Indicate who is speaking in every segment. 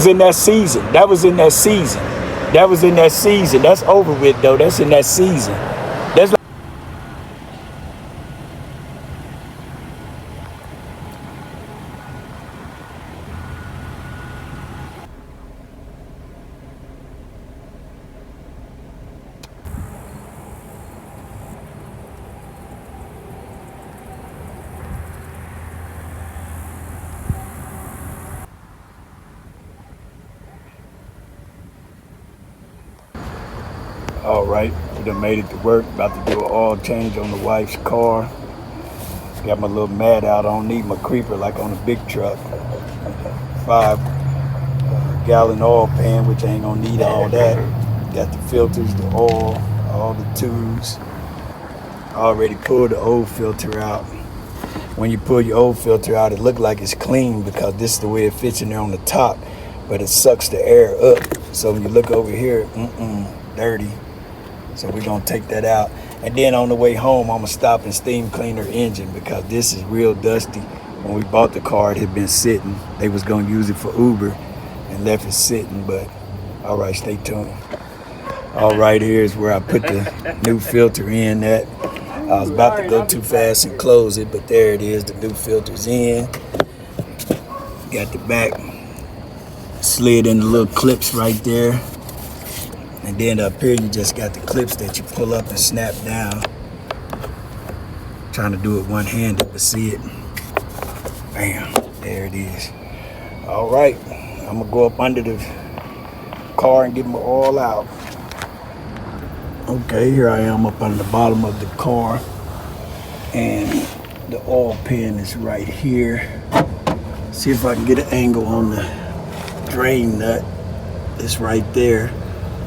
Speaker 1: in that season. That was in that season. That was in that season. That's over with though. That's in that season. That's all right. We done made it to work. About to do an oil change on the wife's car. Got my little mat out. I don't need my creeper like on a big truck. 5-gallon oil pan, which I ain't gonna need all that. Got the filters, the oil, all the tubes. I already pulled the old filter out. When you pull your old filter out, it look like it's clean because this is the way it fits in there on the top, but it sucks the air up. So when you look over here, dirty. So we're gonna take that out. And then on the way home, I'm gonna stop and steam clean her engine because this is real dusty. When we bought the car, it had been sitting. They was gonna use it for Uber and left it sitting, but all right, stay tuned. All right, here's where I put the new filter in at. I was about to go too fast and close it, but there it is, the new filter's in. Got the back slid in the little clips right there. And then up here, you just got the clips that you pull up and snap down. Trying to do it one-handed, but see it? Bam, there it is. All right, I'm gonna go up under the car and get my oil out. Okay, here I am up on the bottom of the car. And the oil pan is right here. See if I can get an angle on the drain nut. It's right there.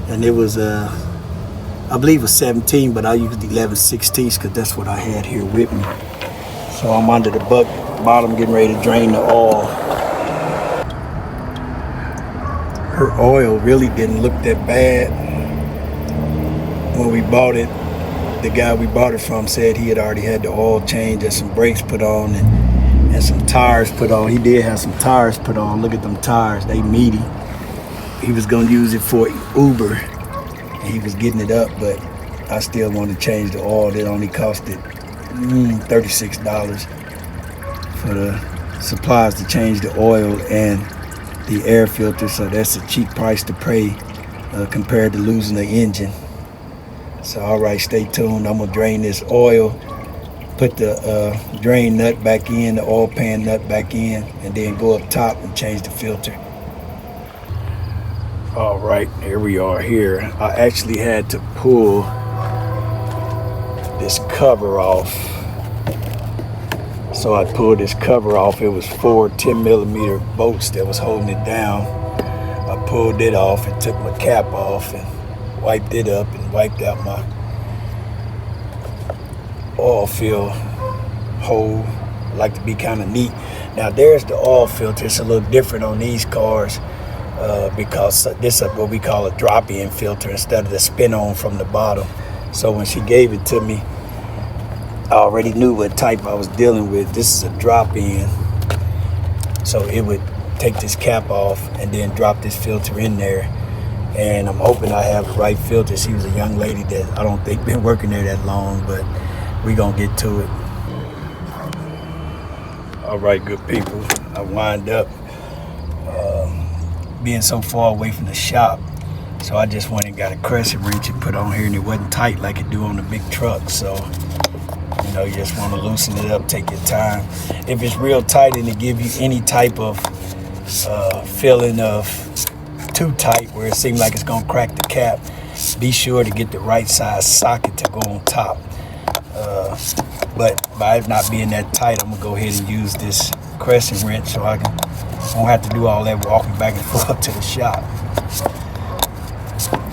Speaker 1: And it was, I believe it was 17, but I used 11/16 because that's what I had here with me. So I'm under the bottom getting ready to drain the oil. Her oil really didn't look that bad. When we bought it, the guy we bought it from said he had already had the oil change and some brakes put on and some tires put on. He did have some tires put on. Look at them tires, they meaty. He was gonna use it for Uber. He was getting it up, but I still want to change the oil. It only costed $36 for the supplies to change the oil and the air filter. So that's a cheap price to pay compared to losing the engine. So all right, stay tuned. I'm gonna drain this oil, put the drain nut back in, the oil pan nut back in, and then go up top and change the filter. All right, here we are here. I actually had to pull this cover off. So I pulled this cover off. It was 4 10-millimeter bolts that was holding it down. I pulled it off and took my cap off and wiped it up and wiped out my oil fill hole. I like to be kind of neat. Now there's the oil filter. It's a little different on these cars because this is what we call a drop-in filter instead of the spin-on from the bottom. So when she gave it to me, I already knew what type I was dealing with. This is a drop-in. So it would take this cap off and then drop this filter in there. And I'm hoping I have the right filter. She was a young lady that I don't think been working there that long, but we gonna get to it. All right, good people. I wind up being so far away from the shop, so I just went and got a crescent wrench and put on here, and it wasn't tight like it do on the big truck. So you know, you just want to loosen it up, take your time. If it's real tight and it give you any type of feeling of too tight where it seems like it's gonna crack the cap, be sure to get the right size socket to go on top. But by it not being that tight, I'm gonna go ahead and use this crescent wrench so I won't have to do all that walking back and forth to the shop.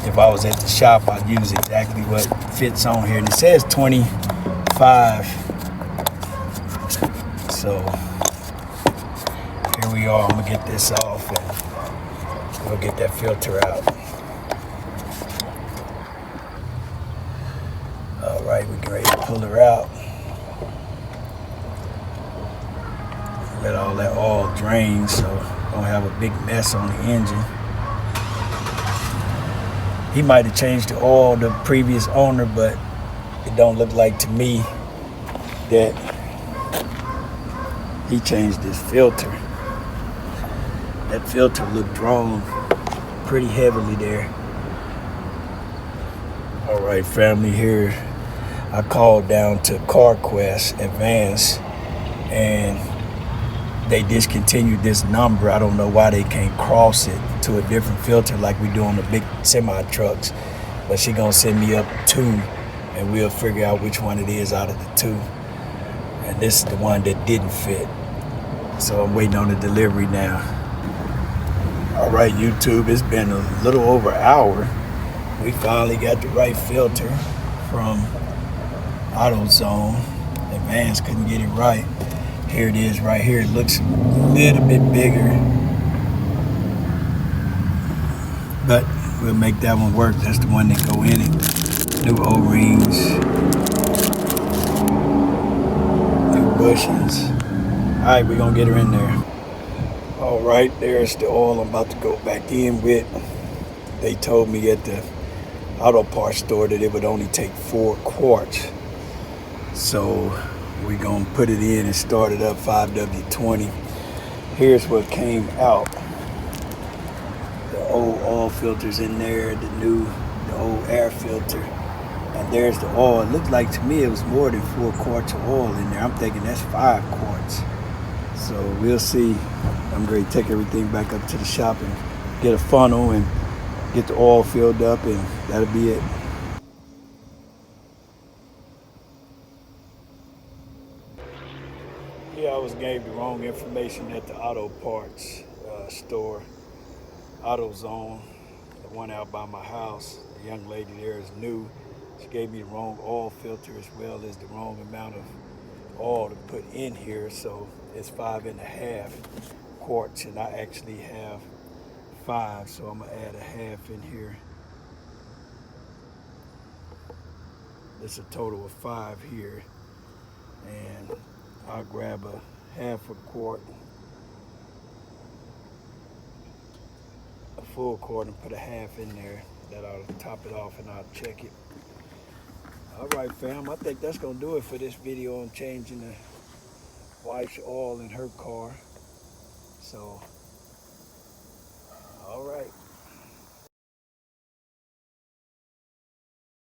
Speaker 1: If I was at the shop, I'd use exactly what fits on here. And it says 25. So here we are. I'm gonna get this off and we'll get that filter out. All right, we get ready to pull her out. Let all that oil drain, so gonna have a big mess on the engine. He might have changed the oil, the previous owner, but it don't look like to me that he changed his filter. That filter looked drawn pretty heavily there. All right, family, here I called down to CarQuest Advance, and they discontinued this number. I don't know why they can't cross it to a different filter like we do on the big semi trucks, but she gonna send me up 2 and we'll figure out which one it is out of the 2. And this is the one that didn't fit, so I'm waiting on the delivery now. All right, YouTube, it's been a little over an hour. We finally got the right filter from AutoZone. Advance couldn't get it right. Here it is right here. It looks a little bit bigger, but we'll make that one work. That's the one that go in it. New O-rings, new bushings. All right, we're gonna get her in there. All right, there's the oil I'm about to go back in with. They told me at the auto parts store that it would only take 4 quarts. So we're gonna put it in and start it up 5W20. Here's what came out. The old oil filters in there, the old air filter. And there's the oil. It looked like to me it was more than 4 quarts of oil in there. I'm thinking that's 5 quarts. So we'll see. I'm going to take everything back up to the shop and get a funnel and get the oil filled up, and that'll be it. Yeah, I was gave the wrong information at the auto parts store, AutoZone, the one out by my house. The young lady there is new. She gave me the wrong oil filter as well as the wrong amount of oil to put in here, so it's 5.5 quarts, and I actually have 5, so I'm gonna add a half in here. It's a total of 5 here, and I'll grab a half a quart, a full quart, and put a half in there. That ought to top it off, and I'll check it. All right, fam, I think that's gonna do it for this video on changing the wife's oil in her car. So, all right.